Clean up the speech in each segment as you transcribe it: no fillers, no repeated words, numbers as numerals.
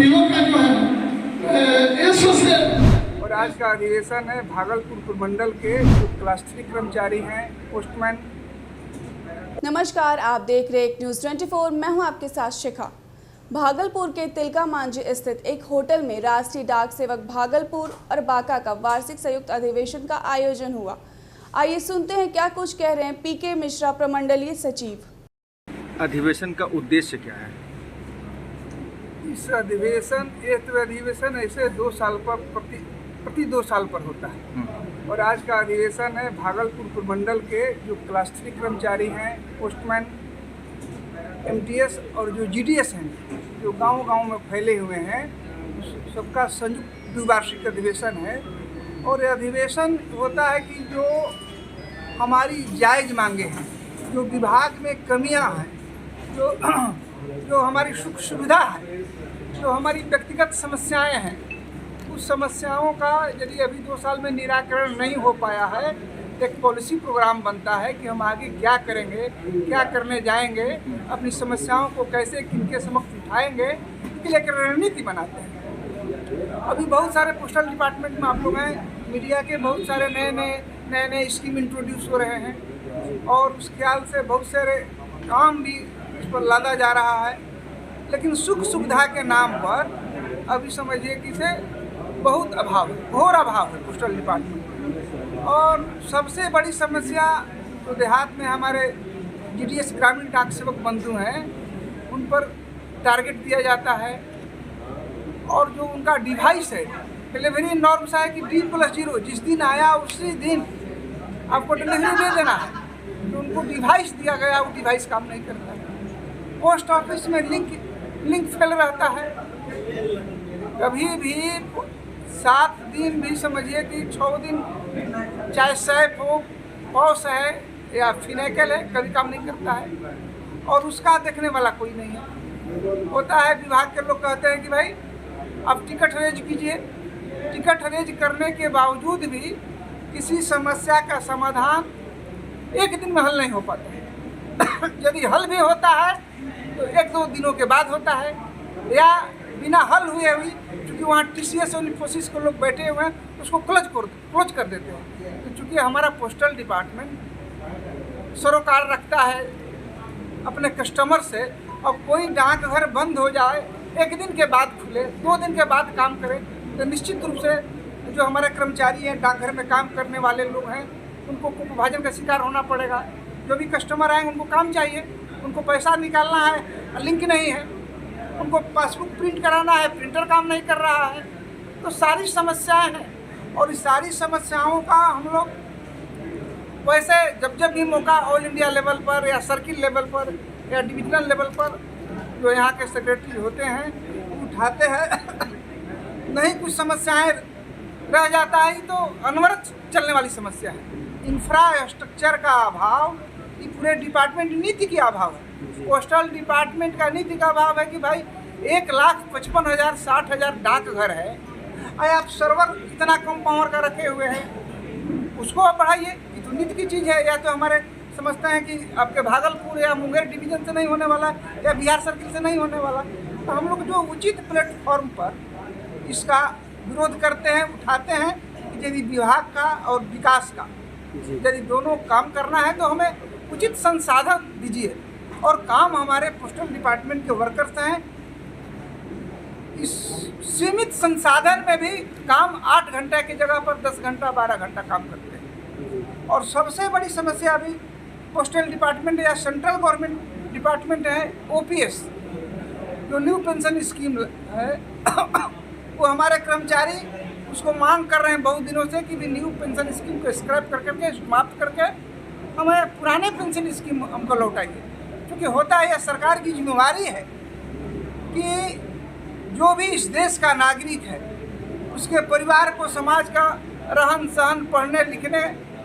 वकीलों का जो है एसोसिएट। और आज का अधिवेशन है भागलपुर प्रमंडल के जो क्लास 3 कर्मचारी हैं, पोस्टमैन। नमस्कार, आप देख रहे हैं न्यूज़ 24। मैं हूं आपके साथ शिखा। भागलपुर के तिलका मांझी स्थित एक होटल में राष्ट्रीय डाक सेवक भागलपुर और बांका का वार्षिक संयुक्त अधिवेशन का आयोजन हुआ। आइए सुनते हैं क्या कुछ कह रहे हैं पीके मिश्रा, प्रमंडलीय सचिव। अधिवेशन का उद्देश्य क्या है? इस अधिवेशन ऐसे 2 साल पर प्रति 2 साल पर होता है। और आज का अधिवेशन है भागलपुर प्रमंडल के जो क्लास 3 कर्मचारी हैं, पोस्टमैन, एमटीएस और जो जीडीएस हैं, जो गांव-गांव में फैले हुए हैं, सबका संयुक्त द्विवार्षिक अधिवेशन है। और यह अधिवेशन होता है कि जो हमारी जायज़ मांगे हैं, जो विभाग में कमियां हैं, जो हमारी सुख सुविधा है, जो हमारी व्यक्तिगत समस्याएं हैं, उस समस्याओं का यदि अभी 2 साल में निराकरण नहीं हो पाया है, एक पॉलिसी प्रोग्राम बनता है कि हम आगे क्या करेंगे, क्या करने जाएंगे, अपनी समस्याओं को कैसे किनके समक्ष उठाएंगे, इसके लिए एक रणनीति बनाते हैं। अभी बहुत सारे पोस्टल डिपार्टमेंट में आप लोग हैं, मीडिया के बहुत सारे नए स्कीम इंट्रोड्यूस हो रहे हैं और उस ख्याल से बहुत सारे काम भी उस पर लादा जा रहा है। लेकिन सुख सुविधा के नाम पर अभी समझिए कि से बहुत अभाव है, घोर अभाव है पोस्टल डिपार्टमेंट। और सबसे बड़ी समस्या जो देहात में हमारे जीडीएस ग्रामीण डाक सेवक बंधु हैं, उन पर टारगेट दिया जाता है। और जो उनका डिवाइस है, डिलीवरी नॉर्म्स है कि D+0 जिस दिन आया उसी दिन आपको डिलीवरी दे देना है। तो उनको डिवाइस दिया गया, वो डिवाइस काम नहीं करता है। पोस्ट ऑफिस में लिंक फेल रहता है। कभी भी 7 दिन भी समझिए कि 6 दिन, चाहे सैफ हो, पॉस है या फिनेकल है, कभी काम नहीं करता है और उसका देखने वाला कोई नहीं है। होता है विभाग के लोग कहते हैं कि भाई अब टिकट अरेंज कीजिए। टिकट अरेंज करने के बावजूद भी किसी समस्या का समाधान एक दिन में हल नहीं हो पाता है। यदि हल भी होता है तो 1-2 दिनों के बाद होता है, या बिना हल हुए हुई, क्योंकि वहाँ TCS और इन्फोसिस के लोग बैठे हुए हैं, उसको क्लोज कर देते हैं। तो चूँकि हमारा पोस्टल डिपार्टमेंट सरोकार रखता है अपने कस्टमर से, और कोई डाकघर बंद हो जाए, 1 दिन के बाद खुले, 2 दिन के बाद काम करे, तो निश्चित रूप से जो हमारे कर्मचारी हैं, डाकघर में काम करने वाले लोग हैं, उनको कुपोषण का शिकार होना पड़ेगा। जो भी कस्टमर आएंगे उनको काम चाहिए, उनको पैसा निकालना है, लिंक नहीं है, उनको पासबुक प्रिंट कराना है, प्रिंटर काम नहीं कर रहा है। तो सारी समस्याएं हैं और इस सारी समस्याओं का हम लोग वैसे जब भी मौका ऑल इंडिया लेवल पर या सर्किल लेवल पर या डिविजनल लेवल पर जो यहाँ के सेक्रेटरी होते हैं उठाते हैं। नहीं कुछ समस्याएं रह जाता है तो अनवरत चलने वाली समस्या है। इंफ्रास्ट्रक्चर का अभाव, ये पूरे डिपार्टमेंट नीति की अभाव है। पोस्टल डिपार्टमेंट का नीति का अभाव है कि भाई 1,55,000 60,000 डाकघर है, आप सर्वर इतना कम पावर का रखे हुए हैं, उसको आप बढ़ाइए। ये तो नीति की चीज़ है। या तो हमारे समझते हैं कि आपके भागलपुर या मुंगेर डिवीजन से नहीं होने वाला या बिहार सर्किल से नहीं होने वाला, तो हम लोग जो उचित प्लेटफॉर्म पर इसका विरोध करते हैं, उठाते हैं कि यदि विभाग का और विकास का यदि दोनों काम करना है तो हमें उचित संसाधन दीजिए। और काम हमारे पोस्टल डिपार्टमेंट के वर्कर्स हैं, इस सीमित संसाधन में भी काम 8 घंटे की जगह पर 10 घंटा 12 घंटा काम करते हैं। और सबसे बड़ी समस्या अभी पोस्टल डिपार्टमेंट या सेंट्रल गवर्नमेंट डिपार्टमेंट है, OPS जो न्यू पेंशन स्कीम है, वो हमारे कर्मचारी उसको मांग कर रहे हैं बहुत दिनों से कि भी न्यू पेंशन स्कीम को स्क्रैप करके समाप्त करके हमारे पुराने पेंशन स्कीम हमको लौटाइए। क्योंकि होता है, यह सरकार की जिम्मेवारी है कि जो भी इस देश का नागरिक है उसके परिवार को समाज का रहन सहन, पढ़ने लिखने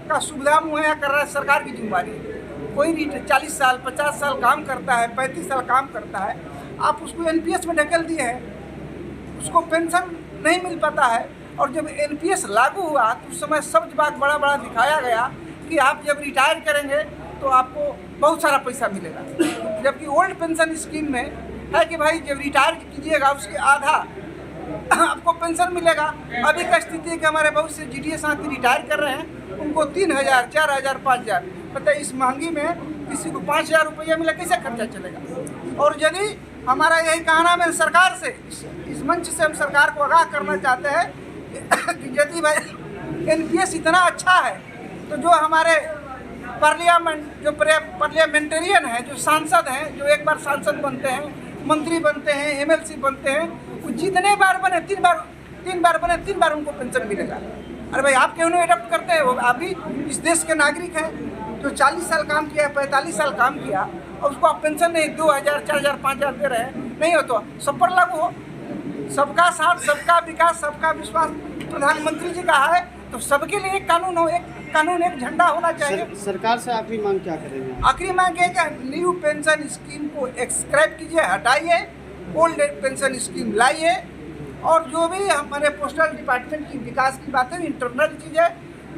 का सुविधा मुहैया कर रहा है, सरकार की जिम्मेवारी है। कोई 40 साल 50 साल काम करता है, 35 साल काम करता है, आप उसको NPS में ढकेल दिए हैं, उसको पेंशन नहीं मिल पाता है। और जब NPS लागू हुआ तो उस समय सब बात बड़ा दिखाया गया कि आप जब रिटायर करेंगे तो आपको बहुत सारा पैसा मिलेगा, जबकि ओल्ड पेंशन स्कीम में है कि भाई जब रिटायर कीजिएगा उसके आधा आपको पेंशन मिलेगा। अभी का स्थिति है कि हमारे बहुत से GDS साथी रिटायर कर रहे हैं, उनको 3,000, 4,000, 5,000, मतलब इस महंगी में किसी को 5,000 रुपया मिला, कैसे खर्चा चलेगा। और यदि हमारा यही कहना है सरकार से, इस मंच से हम सरकार को आगाह करना चाहते हैं कि यदि भाई NPS इतना अच्छा है तो जो हमारे पार्लियामेंटेरियन हैं, जो सांसद हैं, जो एक बार सांसद बनते हैं, मंत्री बनते हैं, MLC बनते हैं, वो जितने बार बने 3 बार उनको पेंशन मिलेगा। अरे भाई आप क्यों नहीं एडप्ट करते हैं? वो आप भी इस देश के नागरिक हैं जो 40 साल काम किया, 45 साल काम किया और उसको आप पेंशन नहीं 2,000, 4,000, 5,000 दे रहे हैं। नहीं हो तो सब पर लागू हो, सबका साथ, सबका विकास, सबका विश्वास प्रधानमंत्री जी का है, तो सबके लिए एक कानून हो, एक झंडा होना चाहिए। सरकार से आखिरी मांग क्या करेंगे? आखिरी मांग है कि न्यू पेंशन स्कीम को एक्सक्राइब कीजिए, हटाइए, ओल्ड एज पेंशन स्कीम लाइए, और जो भी हमारे पोस्टल डिपार्टमेंट की विकास की बातें, इंटरनल चीज़ें,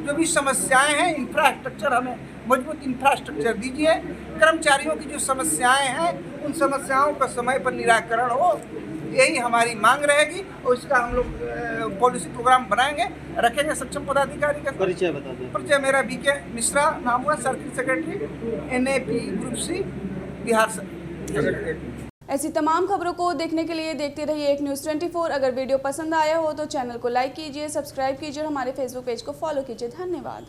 जो भी समस्याएं हैं, इंफ्रास्ट्रक्चर, हमें मजबूत इंफ्रास्ट्रक्चर दीजिए। कर्मचारियों की जो समस्याएं हैं उन समस्याओं का समय पर निराकरण हो, यही हमारी मांग रहेगी। और इसका हम लोग पॉलिसी प्रोग्राम बनाएंगे, रखेंगे सक्षम पदाधिकारी का। परिचय बता दें। परिचय मेरा BK मिश्रा नाम हुआ, circle secretary NAP group C Bihar से। ऐसी तमाम खबरों को देखने के लिए देखते रहिए एक न्यूज़ 24। अगर वीडियो पसंद आया हो तो चैनल को लाइक कीजिए, सब्सक्राइब कीजिए और हमारे फेसबुक पेज को फॉलो कीजिए। धन्यवाद।